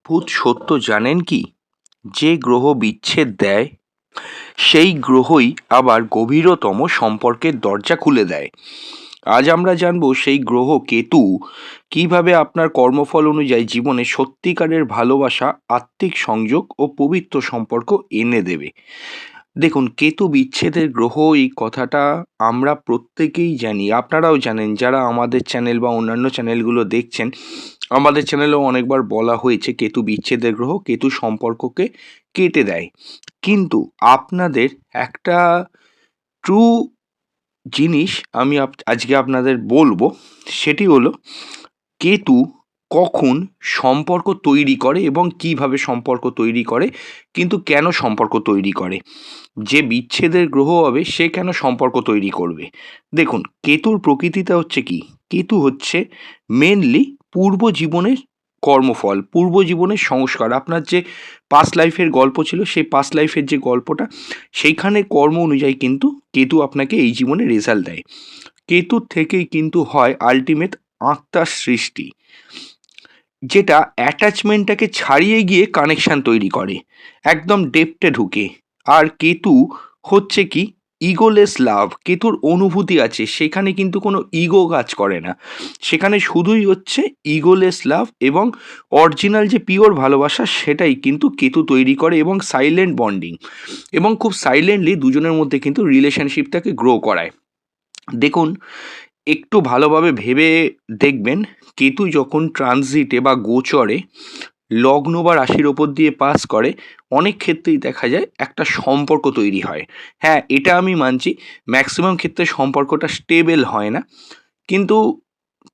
অদ্ভুত সত্য জানেন কি? যে গ্রহ বিচ্ছেদ দেয় সেই গ্রহই আবার গভীরতম সম্পর্কের দরজা খুলে দেয়। আজ আমরা জানবো সেই গ্রহ কেতু কিভাবে আপনার কর্মফল অনুযায়ী জীবনে সত্যিকারের ভালোবাসা, আত্মিক সংযোগ ও পবিত্র সম্পর্ক এনে দেবে। দেখুন, কেতু বিচ্ছেদের গ্রহ এই কথাটা আমরা প্রত্যেকেই জানি, আপনারাও জানেন যারা আমাদের চ্যানেল বা অন্যান্য চ্যানেলগুলো দেখছেন। আমাদের চ্যানেলেও অনেকবার বলা হয়েছে কেতু বিচ্ছেদের গ্রহ, কেতু সম্পর্ককে কেটে দেয়। কিন্তু আপনাদের একটা ট্রু জিনিস আমি আজকে আপনাদের বলবো, সেটি হলো কেতু কখন সম্পর্ক তৈরি করে এবং কিভাবে সম্পর্ক তৈরি করে, কিন্তু কেন সম্পর্ক তৈরি করে। যে বিচ্ছেদের গ্রহ হবে সে কেন সম্পর্ক তৈরি করবে। দেখুন, কেতুর প্রকৃতিটা হচ্ছে কি, কেতু হচ্ছে মেনলি পূর্ব জীবনের কর্মফল, পূর্ব জীবনের সংস্কার। আপনার যে পাস্ট লাইফের গল্প ছিল, সেই পাস্ট লাইফের যে গল্পটা, সেইখানে কর্ম অনুযায়ী কিন্তু কেতু আপনাকে এই জীবনে রেজাল্ট দেয়। কেতুর থেকেই কিন্তু হয় আলটিমেট আত্মার সৃষ্টি, যেটা অ্যাটাচমেন্টটাকে ছাড়িয়ে গিয়ে কানেকশান তৈরি করে একদম ডেপথে ঢুকে। আর কেতু হচ্ছে কি ইগোলেস লাভ, কেতুর অনুভূতি আছে, সেখানে কিন্তু কোনো ইগো কাজ করে না, সেখানে শুধুই হচ্ছে ইগোলেস লাভ এবং অরিজিনাল যে পিওর ভালোবাসা সেটাই কিন্তু কেতু তৈরি করে, এবং সাইলেন্ট বন্ডিং, এবং খুব সাইলেন্টলি দুজনের মধ্যে কিন্তু রিলেশনশিপটাকে গ্রো করায়। দেখুন, একটু ভালোভাবে ভেবে দেখবেন, কেতু যখন ট্রানজিটে বা গোচরে লগ্ন বা রাশির ওপর দিয়ে পাস করে, অনেক ক্ষেত্রেই দেখা যায় একটা সম্পর্ক তৈরি হয়। হ্যাঁ, এটা আমি মানছি, ম্যাক্সিমাম ক্ষেত্রে সম্পর্কটা স্টেবল হয় না, কিন্তু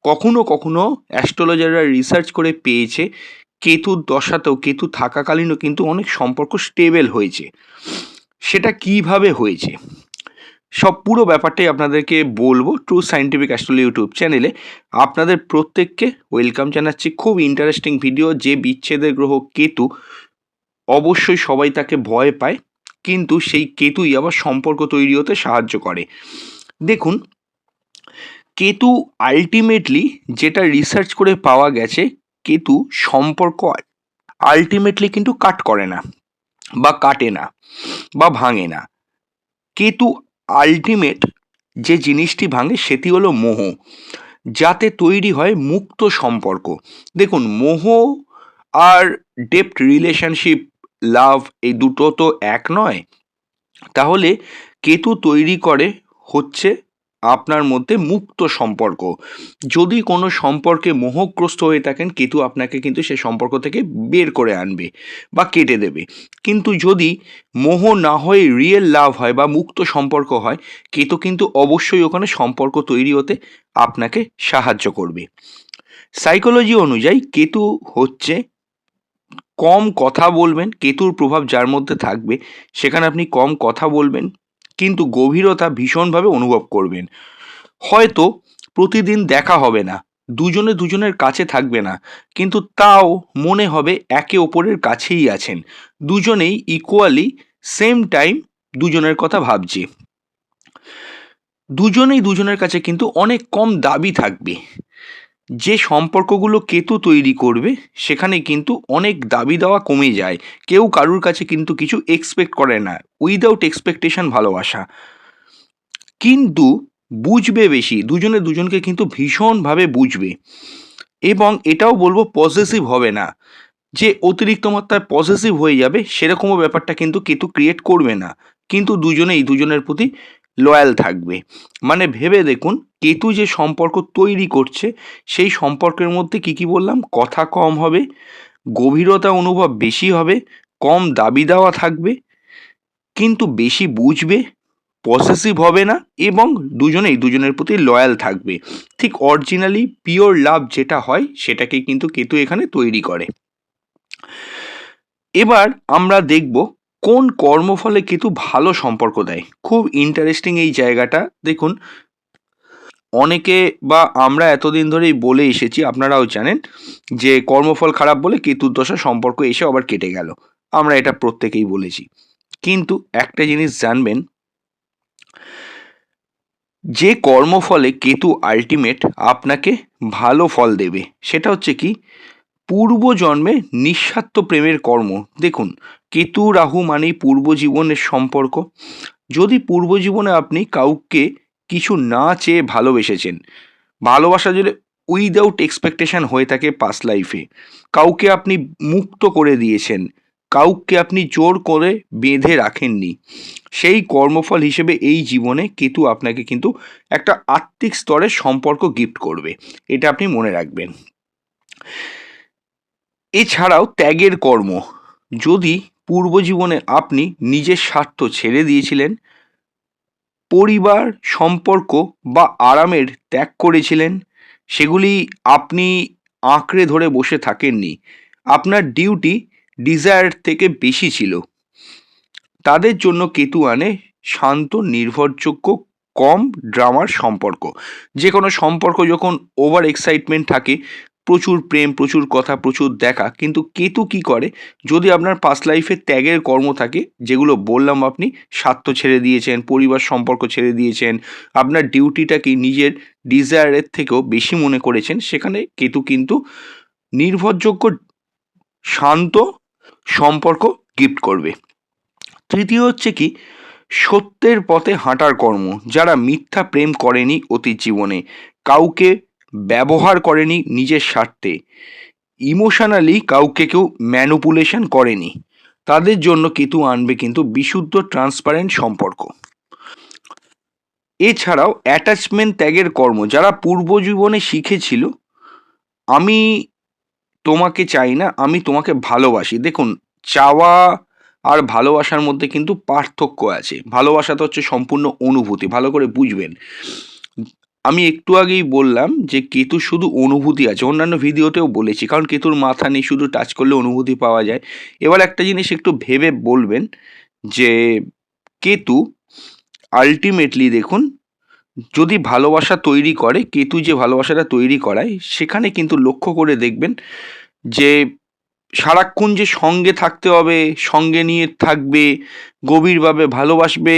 কখনো কখনো অ্যাস্ট্রোলজাররা রিসার্চ করে পেয়েছে কেতুর দশাতেও, কেতু থাকাকালীনও কিন্তু অনেক সম্পর্ক স্টেবল হয়েছে। সেটা কিভাবে হয়েছে, সব পুরো ব্যাপারটাই আপনাদেরকে বলবো ট্রু সায়েন্টিফিক অ্যাস্ট্রোলজি ইউটিউব চ্যানেলে। আপনাদের প্রত্যেককে ওয়েলকাম জানাচ্ছি। খুব ইন্টারেস্টিং ভিডিও। যে বিচ্ছেদের গ্রহ কেতু, অবশ্যই সবাই তাকে ভয় পায়, কিন্তু সেই কেতুই আবার সম্পর্ক তৈরি হতে সাহায্য করে। দেখুন, কেতু আলটিমেটলি যেটা রিসার্চ করে পাওয়া গেছে, কেতু সম্পর্ক আলটিমেটলি কিন্তু কাট করে না, বা কাটে না, বা ভাঙে না। কেতু আলটিমেট যে জিনিসটি ভাঙে সেটি হলো মোহ, যাতে তৈরি হয় মুক্ত সম্পর্ক। দেখুন, মোহ আর ডেপথ রিলেশনশিপ, লাভ, এই দুটো তো এক নয়। তাহলে কেতু তৈরি করে হচ্ছে আপনার মধ্যে মুক্ত সম্পর্ক। যদি কোনো সম্পর্কে মোহগ্রস্ত হয়ে থাকেন, কেতু আপনাকে কিন্তু সে সম্পর্ক থেকে বের করে আনবে বা কেটে দেবে। কিন্তু যদি মোহ না হয়ে রিয়েল লাভ হয় বা মুক্ত সম্পর্ক হয়, কেতু কিন্তু অবশ্যই ওখানে সম্পর্ক তৈরি হতে আপনাকে সাহায্য করবে। সাইকোলজি অনুযায়ী কেতু হচ্ছে কম কথা বলবেন, কেতুর প্রভাব যার মধ্যে থাকবে সেখানে আপনি কম কথা বলবেন, কিন্তু গভীরতা ভীষণভাবে অনুভব করবেন। হয়তো প্রতিদিন দেখা হবে না, দুজনে দুজনের কাছে থাকবে না, কিন্তু তাও মনে হবে একে অপরের কাছেই আছেন, দুজনেই ইকুয়ালি সেম টাইম দুজনের কথা ভাবছে। দুজনেই দুজনের কাছে কিন্তু অনেক কম দাবি থাকবে। যে সম্পর্কগুলো কেতু তৈরি করবে সেখানে কিন্তু অনেক দাবি দেওয়া কমে যায়, কেউ কারুর কাছে কিন্তু কিছু এক্সপেক্ট করে না, উইদাউট এক্সপেকটেশন ভালোবাসা। কিন্তু বুঝবে বেশি, দুজনে দুজনকে কিন্তু ভীষণভাবে বুঝবে, এবং এটাও বলবো পজেসিভ হবে না, যে অতিরিক্ত মাত্রায় পজেসিভ হয়ে যাবে সেরকমও ব্যাপারটা কিন্তু কেতু ক্রিয়েট করবে না, কিন্তু দুজনেই দুজনের প্রতি লয়াল থাকবে। মানে ভেবে দেখুন, কেতু যে সম্পর্ক তৈরি করছে সেই সম্পর্কের মধ্যে কি কি বললাম, কথা কম হবে, গভীরতা অনুভব বেশি হবে, কম দাবি দেওয়া থাকবে, কিন্তু বেশি বুঝবে, পসেসিভ হবে না, এবং দুজনেই দুজনের প্রতি লয়াল থাকবে। ঠিক অরিজিনালি পিওর লাভ যেটা হয় সেটাকেই কিন্তু কেতু এখানে তৈরি করে। এবার আমরা দেখব কোন কর্মফলে কেতু ভালো সম্পর্ক দেয়। খুব ইন্টারেস্টিং এই জায়গাটা। দেখুন, অনেকে বা আমরা এতদিন ধরেই বলে এসেছি, আপনারাও জানেন, যে কর্মফল খারাপ বলে কেতুর দশা সম্পর্ক এসে আবার কেটে গেল, আমরা এটা প্রত্যেকেই বলেছি। কিন্তু একটা জিনিস জানবেন, যে কর্মফলে কেতু আলটিমেট আপনাকে ভালো ফল দেবে সেটা হচ্ছে কি, পূর্বজন্মে নিঃস্বার্থ প্রেমের কর্ম। দেখুন, কেতু রাহু মানেই পূর্বজীবনের সম্পর্ক। যদি পূর্বজীবনে আপনি কাউকে কিছু না চেয়ে ভালোবেসেছেন, ভালোবাসা যদি উইদাউট এক্সপেকটেশন হয়ে থাকে পাস্ট লাইফে, কাউকে আপনি মুক্ত করে দিয়েছেন, কাউকে আপনি জোর করে বেঁধে রাখেননি, সেই কর্মফল হিসেবে এই জীবনে কেতু আপনাকে কিন্তু একটা আত্মিক স্তরের সম্পর্ক গিফট করবে, এটা আপনি মনে রাখবেন। এছাড়াও ত্যাগের কর্ম। যদি পূর্বজীবনে আপনি নিজের স্বার্থ ছেড়ে দিয়েছিলেন, পরিবার, সম্পর্ক বা আরামের ত্যাগ করেছিলেন, সেগুলি আপনি আঁকড়ে ধরে বসে থাকেননি, আপনার ডিউটি ডিজায়ার থেকে বেশি ছিল, তাদের জন্য কেতু আনে শান্ত, নির্ভরযোগ্য, কম ড্রামার সম্পর্ক। যে কোনো সম্পর্ক যখন ওভার এক্সাইটমেন্ট থাকে, প্রচুর প্রেম, প্রচুর কথা, প্রচুর দেখা, কিন্তু কেতু কি করে, যদি আপনার পাস্ট লাইফে ত্যাগের কর্ম থাকে, যেগুলো বললাম, আপনি স্বার্থ ছেড়ে দিয়েছেন, পরিবার সম্পর্ক ছেড়ে দিয়েছেন, আপনার ডিউটিটাকে নিজের ডিজায়ারের থেকেও বেশি মনে করেছেন, সেখানে কেতু কিন্তু নির্ভরযোগ্য, শান্ত সম্পর্ক গিফট করবে। তৃতীয় হচ্ছে কি, সত্যের পথে হাঁটার কর্ম। যারা মিথ্যা প্রেম করেনি অতীত জীবনে, কাউকে ব্যবহার করেনি নিজের স্বার্থে, ইমোশনালি কাউকে কেউ ম্যানুপুলেশন করেনি, তাদের জন্য কেতু আনবে কিন্তু বিশুদ্ধ ট্রান্সপারেন্ট সম্পর্ক। এছাড়াও অ্যাটাচমেন্ট ত্যাগের কর্ম। যারা পূর্বজীবনে শিখেছিল আমি তোমাকে চাই না, আমি তোমাকে ভালোবাসি। দেখুন, চাওয়া আর ভালোবাসার মধ্যে কিন্তু পার্থক্য আছে। ভালোবাসাটা হচ্ছে সম্পূর্ণ অনুভূতি, ভালো করে বুঝবেন। আমি একটু আগেই বললাম যে কেতু শুধু অনুভূতি আছে, অন্যান্য ভিডিওতেও বলেছি, কারণ কেতুর মাথা নেই, শুধু টাচ করলে অনুভূতি পাওয়া যায়। এবার একটা জিনিস একটু ভেবে বলবেন যে কেতু আলটিমেটলি, দেখুন, যদি ভালোবাসা তৈরি করে, কেতু যে ভালোবাসাটা তৈরি করায়, সেখানে কিন্তু লক্ষ্য করে দেখবেন যে সারাক্ষণ যে সঙ্গে থাকতে হবে, সঙ্গে নিয়ে থাকবে, গভীরভাবে ভালোবাসবে,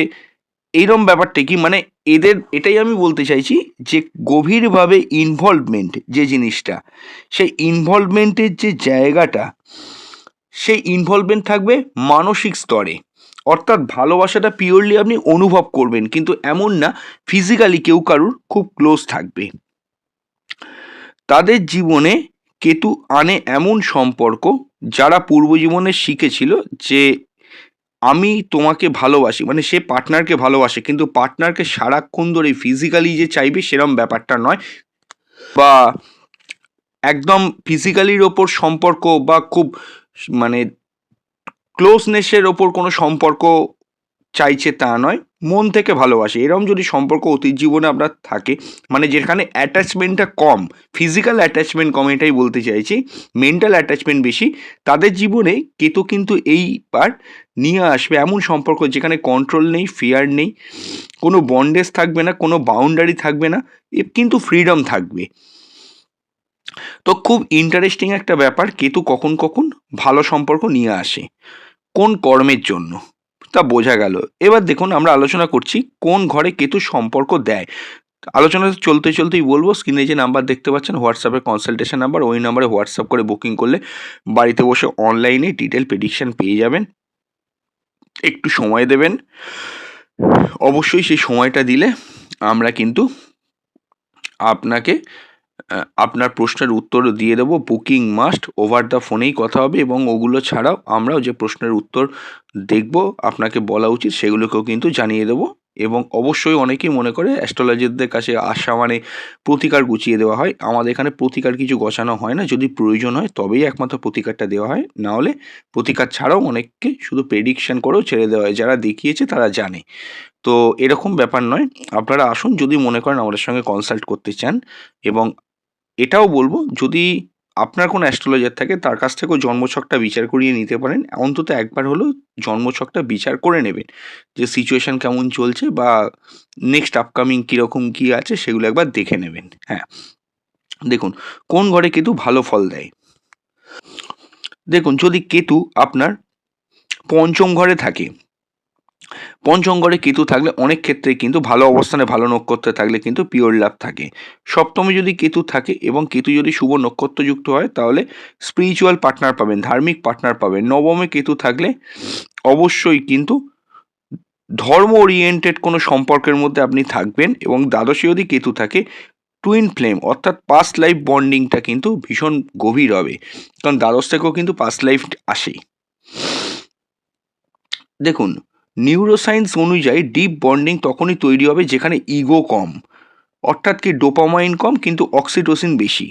এইরকম ব্যাপারটা কি, মানে এদের এটাই আমি বলতে চাইছি যে গভীরভাবে ইনভলভমেন্ট যে জিনিসটা, সেই ইনভলভমেন্টের যে জায়গাটা, সেই ইনভলভমেন্ট থাকবে মানসিক স্তরে। অর্থাৎ ভালোবাসাটা পিওরলি আপনি অনুভব করবেন, কিন্তু এমন না ফিজিক্যালি কেউ কারুর খুব ক্লোজ থাকবে। তাদের জীবনে কেতু আনে এমন সম্পর্ক, যারা পূর্বজীবনে শিখেছিল যে আমি তোমাকে ভালোবাসি, মানে সে পার্টনারকে ভালোবাসে, কিন্তু পার্টনারকে সারাক্ষণ ধরে ফিজিক্যালি যে চাইবে সেরম ব্যাপারটা নয়, বা একদম ফিজিক্যালির ওপর সম্পর্ক বা খুব মানে ক্লোজনেসের ওপর কোনো সম্পর্ক চাইছে তা নয়, মন থেকে ভালোবাসে। এরকম যদি সম্পর্ক অতীত জীবনে আপনার থাকে, মানে যেখানে অ্যাটাচমেন্টটা কম, ফিজিক্যাল অ্যাটাচমেন্ট কম, এটাই বলতে চাইছি, মেন্টাল অ্যাটাচমেন্ট বেশি, তাদের জীবনে কেতু কিন্তু এইবার নিয়ে আসবে এমন সম্পর্ক যেখানে কন্ট্রোল নেই, ফিয়ার নেই, কোনো বন্ডেজ থাকবে না, কোনো বাউন্ডারি থাকবে না, কিন্তু ফ্রিডম থাকবে। তো খুব ইন্টারেস্টিং একটা ব্যাপার, কেতু কখন কখন ভালো সম্পর্ক নিয়ে আসে, কোন কর্মের জন্য, তা বোঝা গেল। এবার দেখুন, আমরা আলোচনা করছি কোন ঘরে কেতু সম্পর্ক দেয়। আলোচনা চলতে চলতেই বলবো, স্ক্রিনে যে নাম্বার দেখতে পাচ্ছেন হোয়াটসঅ্যাপের কনসালটেশন নাম্বার, ওই নাম্বারে হোয়াটসঅ্যাপ করে বুকিং করলে বাড়িতে বসে অনলাইনে ডিটেল প্রেডিকশন পেয়ে যাবেন। একটু সময় দেবেন, অবশ্যই সেই সময়টা দিলে আমরা কিন্তু আপনাকে আপনার প্রশ্নের উত্তর দিয়ে দেবো। বুকিং মাস্ট, ওভার দ্য ফোনেই কথা হবে, এবং ওগুলো ছাড়াও আমরাও যে প্রশ্নের উত্তর দেখব আপনাকে বলা উচিত সেগুলোকেও কিন্তু জানিয়ে দেবো। এবং অবশ্যই অনেকেই মনে করে অ্যাস্ট্রোলজারদের কাছে আসা মানে প্রতিকার গুছিয়ে দেওয়া হয়, আমাদের এখানে প্রতিকার কিছু গোছানো হয় না, যদি প্রয়োজন হয় তবেই একমাত্র প্রতিকারটা দেওয়া হয়, না হলে প্রতিকার ছাড়াও অনেককে শুধু প্রেডিকশন করেও ছেড়ে দেওয়া হয়, যারা দেখিয়েছে তারা জানে। তো এরকম ব্যাপার নয়, আপনারা আসুন যদি মনে করেন আমাদের সঙ্গে কনসাল্ট করতে চান। এবং এটাও বলবো, যদি আপনার কোনো অ্যাস্ট্রোলজার থাকে তার কাছ থেকেও জন্মছকটা বিচার করিয়ে নিতে পারেন, অন্তত একবার হলেও জন্মছকটা বিচার করে নেবেন যে সিচুয়েশান কেমন চলছে বা নেক্সট আপকামিং কীরকম কী আছে সেগুলো একবার দেখে নেবেন। হ্যাঁ, দেখুন কোন ঘরে কেতু ভালো ফল দেয়। দেখুন, যদি কেতু আপনার পঞ্চম ঘরে থাকে, পঞ্চম ঘরে কেতু থাকলে অনেক ক্ষেত্রে কিন্তু ভালো অবস্থানে ভালো নক্ষত্রে থাকলে কিন্তু পিওর লাভ থাকে। সপ্তমে যদি কেতু থাকে এবং কেতু যদি শুভ নক্ষত্রযুক্ত হয় তাহলে স্পিরিচুয়াল পার্টনার পাবেন, ধার্মিক পার্টনার পাবেন। নবমে কেতু থাকলে অবশ্যই কিন্তু ধর্ম ওরিয়েন্টেড কোনো সম্পর্কের মধ্যে আপনি থাকবেন। এবং দ্বাদশে যদি কেতু থাকে টুইন ফ্লেম অর্থাৎ পাস্ট লাইফ বন্ডিংটা কিন্তু ভীষণ গভীর হবে, কারণ দ্বাদশ থেকেও কিন্তু পাস্ট লাইফ আসে। দেখুন, নিউরোসায়েন্স অনুযায়ী ডিপ বন্ডিং তখনই তৈরি হবে যেখানে ইগো কম, অর্থাৎ কি ডোপামাইন কম কিন্তু অক্সিটোসিন বেশি।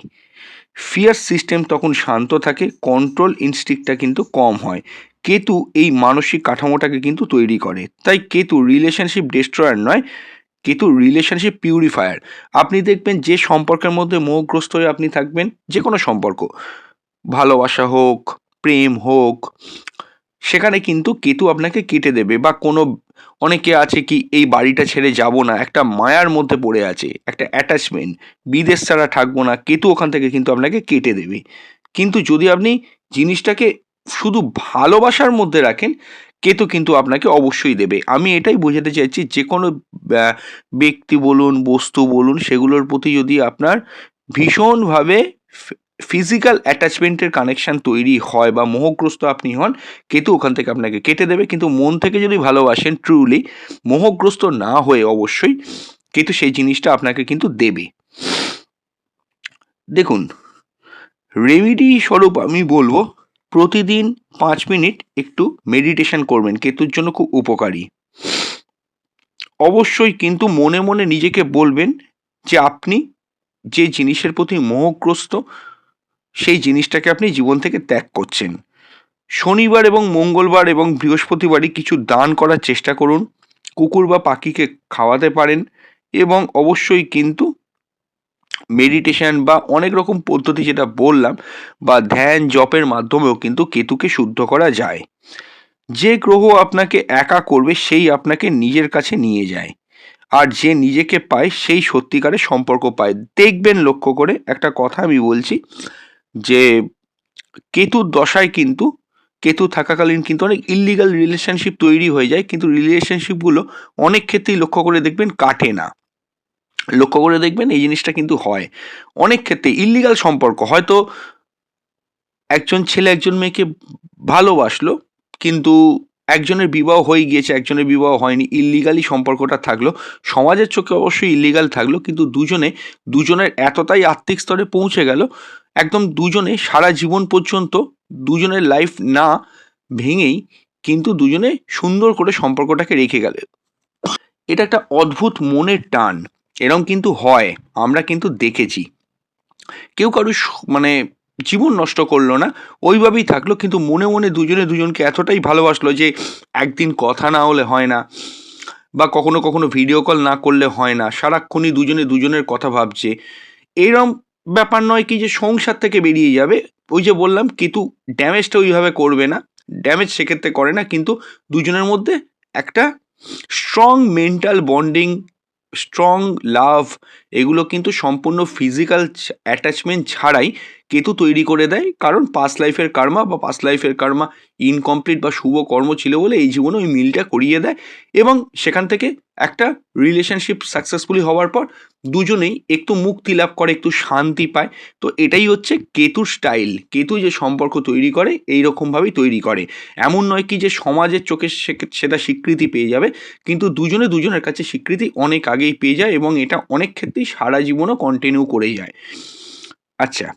ফিয়ার সিস্টেম তখন শান্ত থাকে, কন্ট্রোল ইনস্টিক্টটা কিন্তু কম হয়। কেতু এই মানসিক কাঠামোটাকে কিন্তু তৈরি করে। তাই কেতু রিলেশনশিপ ডিস্ট্রয়ার নয়, কেতু রিলেশনশিপ পিউরিফায়ার। আপনি দেখবেন যে সম্পর্কের মধ্যে মোহগ্রস্ত হয়ে আপনি থাকবেন, যে কোনো সম্পর্ক, ভালোবাসা হোক, প্রেম হোক, সেখানে কিন্তু কেতু আপনাকে কেটে দেবে। বা কোনো অনেকে আছে কি এই বাড়িটা ছেড়ে যাব না, একটা মায়ার মধ্যে পড়ে আছে, একটা অ্যাটাচমেন্ট, বিদেশ ছাড়া থাকবো না, কেতু ওখান থেকে কিন্তু আপনাকে কেটে দেবে। কিন্তু যদি আপনি জিনিসটাকে শুধু ভালোবাসার মধ্যে রাখেন, কেতু কিন্তু আপনাকে অবশ্যই দেবে। আমি এটাই বোঝাতে চাইছি, যে কোনো ব্যক্তি বলুন, বস্তু বলুন, সেগুলোর প্রতি যদি আপনার ভীষণভাবে ফিজিক্যাল অ্যাটাচমেন্টের কানেকশন তৈরি হয় বা মোহগ্রস্ত আপনি হন, কেতু ওখান থেকে আপনাকে কেটে দেবে। কিন্তু মন থেকে যদি ভালোবাসেন ট্রুলি, মোহগ্রস্ত না হয়ে অবশ্যই, কেতু সেই জিনিসটা আপনাকে কিন্তু দেবে। দেখুন, রেমিডি স্বরূপ আমি বলবো প্রতিদিন 5 মিনিট একটু মেডিটেশন করবেন, কেতুর জন্য খুব উপকারী। অবশ্যই কিন্তু মনে মনে নিজেকে বলবেন যে আপনি যে জিনিসের প্রতি মোহগ্রস্ত, সেই জিনিসটাকে আপনি জীবন থেকে ত্যাগ করছেন। শনিবার এবং মঙ্গলবার এবং বৃহস্পতিবারই কিছু দান করার চেষ্টা করুন, কুকুর বা পাখিকে খাওয়াতে পারেন। এবং অবশ্যই কিন্তু মেডিটেশন বা অনেক রকম পদ্ধতি যেটা বললাম, বা ধ্যান জপের মাধ্যমেও কিন্তু কেতুকে শুদ্ধ করা যায়। যে গ্রহ আপনাকে একা করবে সেই আপনাকে নিজের কাছে নিয়ে যায়, আর যে নিজেকে পায় সেই সত্যিকারের সম্পর্ক পায়। দেখবেন লক্ষ্য করে, একটা কথা আমি বলছি, যে কেতুর দশায় কিন্তু, কেতু থাকাকালীন কিন্তু অনেক ইল্লিগাল রিলেশনশিপ তৈরি হয়ে যায়, কিন্তু রিলেশনশিপগুলো অনেক ক্ষেত্রেই লক্ষ্য করে দেখবেন কাটে না। লক্ষ্য করে দেখবেন এই জিনিসটা কিন্তু হয় অনেক ক্ষেত্রে। ইল্লিগাল সম্পর্ক, হয়তো একজন ছেলে একজন মেয়েকে ভালোবাসলো, কিন্তু একজনের বিবাহ হয়ে গিয়েছে, একজনের বিবাহ হয়নি, ইল্লিগালি সম্পর্কটা থাকলো, সমাজের চোখে অবশ্যই ইল্লিগাল থাকলো, কিন্তু দুজনের এতটাই আত্মিক স্তরে পৌঁছে গেল, একদম দুজনে সারা জীবন পর্যন্ত দুজনের লাইফ না ভেঙেই কিন্তু দুজনে সুন্দর করে সম্পর্কটাকে রেখে গেল। এটা একটা অদ্ভুত মনের টান, এরম কিন্তু হয়, আমরা কিন্তু দেখেছি। কেউ কারো মানে জীবন নষ্ট করলো না, ওইভাবেই থাকলো, কিন্তু মনে মনে দুজনে দুজনকে এতটাই ভালোবাসলো যে একদিন কথা না হলে হয় না, বা কখনো কখনো ভিডিও কল না করলে হয় না, সারাক্ষণই দুজনে দুজনের কথা ভাবছে। এরম ব্যাপার নয় কি যে সংসার থেকে বেরিয়ে যাবে। ওই যে বললাম, কেতু ড্যামেজটা ওইভাবে করবে না, ড্যামেজ সেক্ষেত্রে করে না, কিন্তু দুজনের মধ্যে একটা স্ট্রং মেন্টাল বন্ডিং, স্ট্রং লাভ, এগুলো কিন্তু সম্পূর্ণ ফিজিক্যাল অ্যাটাচমেন্ট ছাড়াই কেতু তৈরি করে দেয়। কারণ পাস্ট লাইফের কার্মা, বা পাস্ট লাইফের কার্মা ইনকমপ্লিট বা শুভ কর্ম ছিল বলে এই জীবনে ওই মিলটা করিয়ে দেয়। এবং সেখান থেকে একটা রিলেশনশিপ সাকসেসফুলি হওয়ার পর দুজনেই একটু মুক্তি লাভ করে, একটু শান্তি পায়। তো এটাই হচ্ছে কেতুর স্টাইল। কেতু যে সম্পর্ক তৈরি করে এই রকমভাবেই তৈরি করে। এমন নয় কি যে সমাজের চোখে সেটা স্বীকৃতি পেয়ে যাবে, কিন্তু দুজনে দুজনের কাছে স্বীকৃতি অনেক আগেই পেয়ে যায়, এবং এটা অনেক ক্ষেত্রেই সারা জীবনও কন্টিনিউ করে যায়। আচ্ছা,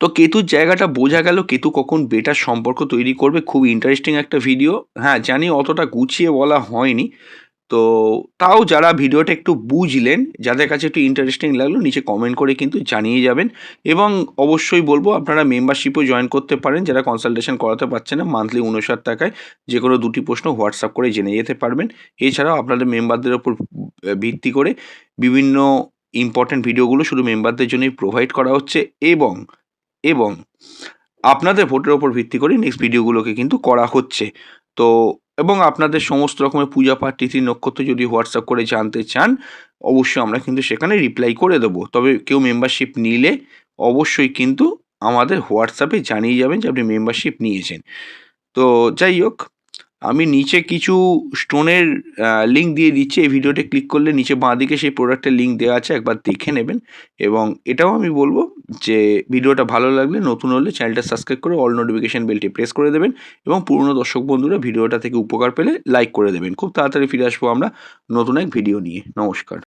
তো কেতুর জায়গাটা বোঝা গেল, কেতু কখন বেটার সম্পর্ক তৈরি করবে। খুব ইন্টারেস্টিং একটা ভিডিও। হ্যাঁ, জানি অতটা গুছিয়ে বলা হয়নি, তো তাও যারা ভিডিওটা একটু বুঝলেন, যাদের কাছে একটু ইন্টারেস্টিং লাগলো, নিচে কমেন্ট করে কিন্তু জানিয়ে যাবেন। এবং অবশ্যই বলবো আপনারা মেম্বারশিপও জয়েন করতে পারেন, যারা কনসালটেশন করাতে পারছেন না, মান্থলি 59 টাকায় যে কোনো 2টি প্রশ্ন হোয়াটসঅ্যাপ করে জেনে যেতে পারবেন। এছাড়াও আপনাদের মেম্বারদের ওপর ভিত্তি করে বিভিন্ন ইম্পর্ট্যান্ট ভিডিওগুলো শুধু মেম্বারদের জন্যই প্রোভাইড করা হচ্ছে, এবং এবং আপনাদের ভোটের ওপর ভিত্তি করে নেক্সট ভিডিওগুলোকে কিন্তু করা হচ্ছে। তো এবং আপনাদের সমস্ত রকমের পূজা পাঠ তিথি নক্ষত্র যদি হোয়াটসঅ্যাপ করে জানতে চান, অবশ্যই আমরা কিন্তু সেখানে রিপ্লাই করে দেবো। তবে কেউ মেম্বারশিপ নিলে অবশ্যই কিন্তু আমাদের হোয়াটসঅ্যাপে জানিয়ে যাবেন যে আপনি মেম্বারশিপ নিয়েছেন। তো যাই হোক, আমি নিচে কিছু স্টোনের লিঙ্ক দিয়ে দিচ্ছি, এই ভিডিওতে ক্লিক করলে নিচে বাঁদিকে সেই প্রোডাক্টের লিঙ্ক দেওয়া আছে, একবার দেখে নেবেন। এবং এটাও আমি বলবো যে ভিডিওটা ভালো লাগলে, নতুন হলে চ্যানেলটা সাবস্ক্রাইব করে অল নোটিফিকেশন বেলটি প্রেস করে দেবেন, এবং পুরনো দর্শক বন্ধুরা ভিডিওটা থেকে উপকার পেলে লাইক করে দেবেন। খুব তাড়াতাড়ি ফিরে আসবো আমরা নতুন এক ভিডিও নিয়ে। নমস্কার।